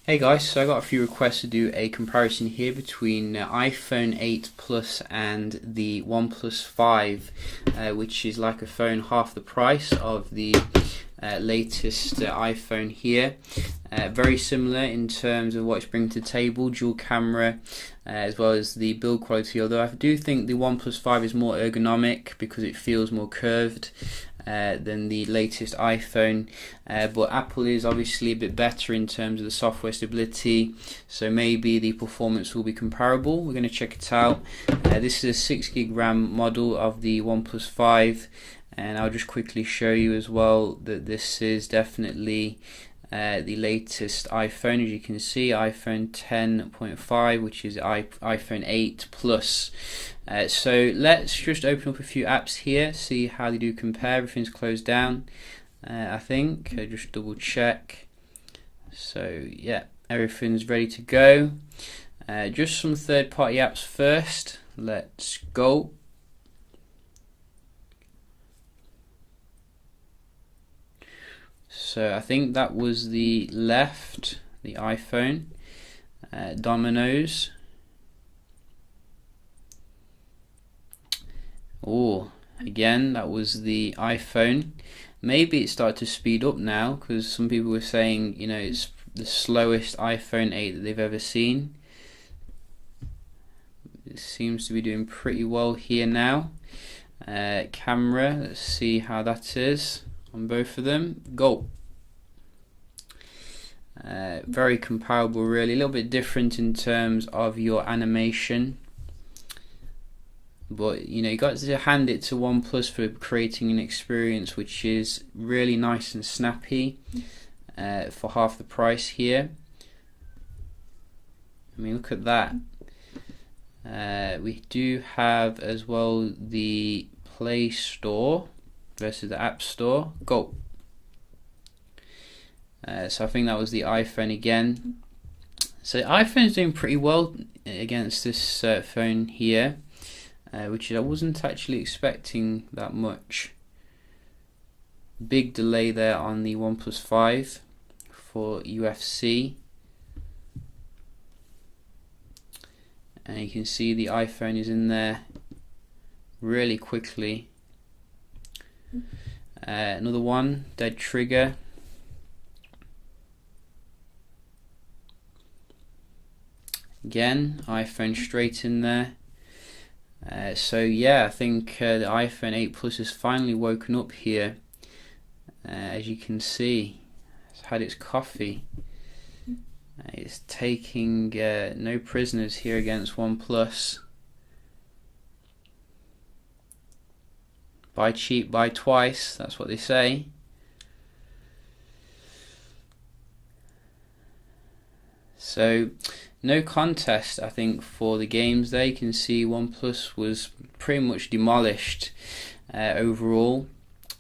Hey guys, so I got a few requests to do a comparison here between iPhone 8 Plus and the OnePlus 5, which is like a phone half the price of the latest iPhone here. Very similar in terms of what it's bringing to the table, dual camera, as well as the build quality, although I do think the OnePlus 5 is more ergonomic because it feels more curved than the latest iPhone, but Apple is obviously a bit better in terms of the software stability, so maybe the performance will be comparable. We're going to check it out. This is a 6GB RAM model of the OnePlus 5, and I'll just quickly show you as well that this is definitely the latest iPhone. As you can see, iPhone 10.5, which is iPhone 8 Plus. So let's just open up a few apps here, see how they do compare. Everything's closed down, I think. Just double check. So yeah, everything's ready to go. Just some third-party apps first. Let's go. So I think that was the left, the iPhone, Domino's. Oh, again, that was the iPhone. Maybe it started to speed up now because some people were saying, you know, it's the slowest iPhone 8 that they've ever seen. It seems to be doing pretty well here now. Camera, let's see how that is on both of them. Go. Very comparable really, a little bit different in terms of your animation, but you know, you got to hand it to OnePlus for creating an experience which is really nice and snappy for half the price here. I mean, look at that. We do have as well the Play Store versus the App Store. Go. So I think that was the iPhone again. So iPhone is doing pretty well against this phone here, which I wasn't actually expecting that much. Big delay there on the OnePlus 5 for UFC. And you can see the iPhone is in there really quickly. Another one, dead trigger. Again, iPhone straight in there. So yeah, I think the iPhone 8 Plus has finally woken up here. As you can see, it's had its coffee. It's taking no prisoners here against OnePlus. Buy cheap, buy twice, that's what they say. So no contest, I think, for the games there. You can see OnePlus was pretty much demolished overall.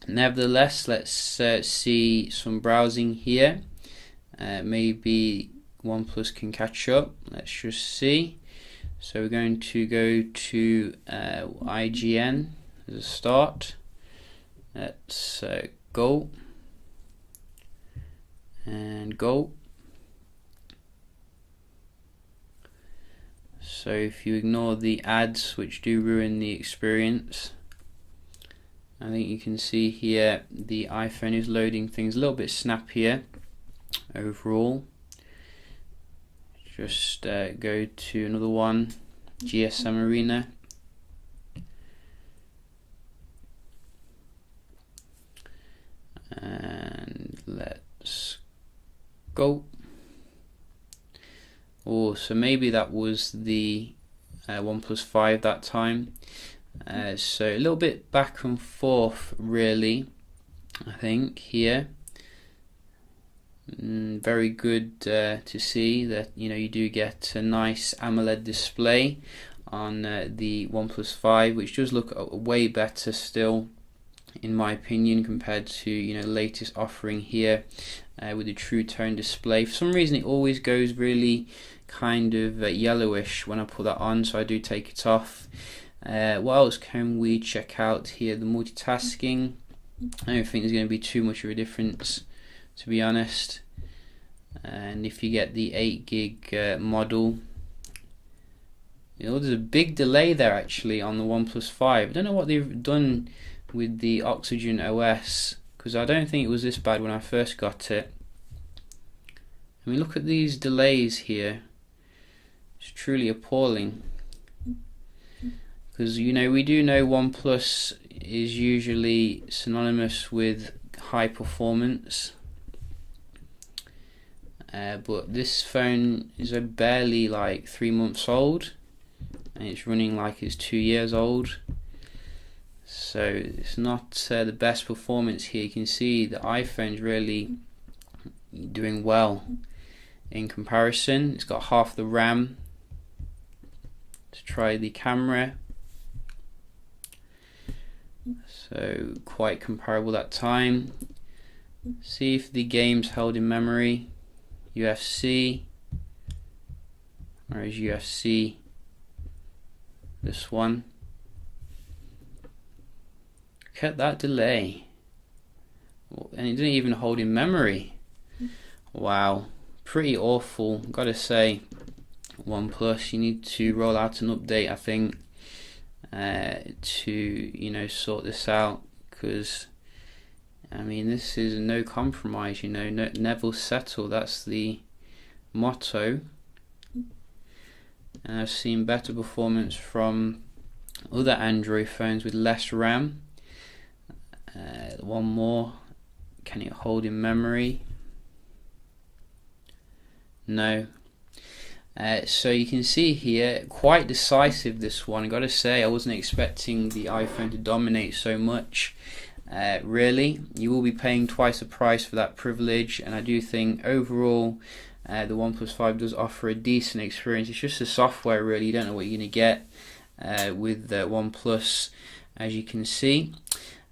Nevertheless, let's see some browsing here. Maybe OnePlus can catch up. Let's just see. So we're going to go to IGN as a start. Let's go and go. So if you ignore the ads, which do ruin the experience, I think you can see here the iPhone is loading things a little bit snappier overall. Just go to another one, GSM Arena. And let's go. Oh, so maybe that was the OnePlus 5 that time. So a little bit back and forth really, I think, here. Very good to see that, you know, you do get a nice AMOLED display on the OnePlus 5, which does look way better still, in my opinion, compared to, you know, the latest offering here with the True Tone display. For some reason it always goes really kind of yellowish when I put that on, so I do take it off. What else can we check out here? The multitasking, I don't think there's going to be too much of a difference, to be honest. And if you get the 8GB model, there's a big delay there actually on the OnePlus 5. I don't know what they've done with the Oxygen OS, because I don't think it was this bad when I first got it. I mean, look at these delays here. It's truly appalling. Because we do know OnePlus is usually synonymous with high performance. But this phone is barely like 3 months old, and it's running like it's 2 years old, so it's not the best performance here. You can see the iPhone's really doing well in comparison. It's got half the RAM. Let's try the camera, so quite comparable that time. See if the game's held in memory. UFC, or is UFC this one? Look at that delay, and it didn't even hold in memory. Wow, pretty awful, gotta say. OnePlus, you need to roll out an update, I think, to sort this out, because I mean, this is no compromise, never settle, that's the motto. And I've seen better performance from other Android phones with less RAM. One more, can it hold in memory? No. So you can see here, quite decisive this one. I gotta say, I wasn't expecting the iPhone to dominate so much. Really, you will be paying twice the price for that privilege, and I do think overall the OnePlus 5 does offer a decent experience. It's just the software, really. You don't know what you're going to get with the OnePlus, as you can see.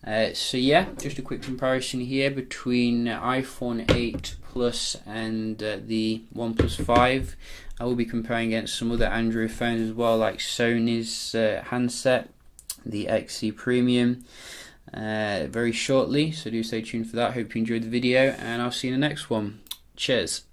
So yeah, just a quick comparison here between iPhone 8 Plus and the OnePlus 5. I will be comparing against some other Android phones as well, like Sony's handset, the XC Premium, very shortly, so do stay tuned for that. Hope you enjoyed the video, and I'll see you in the next one. Cheers.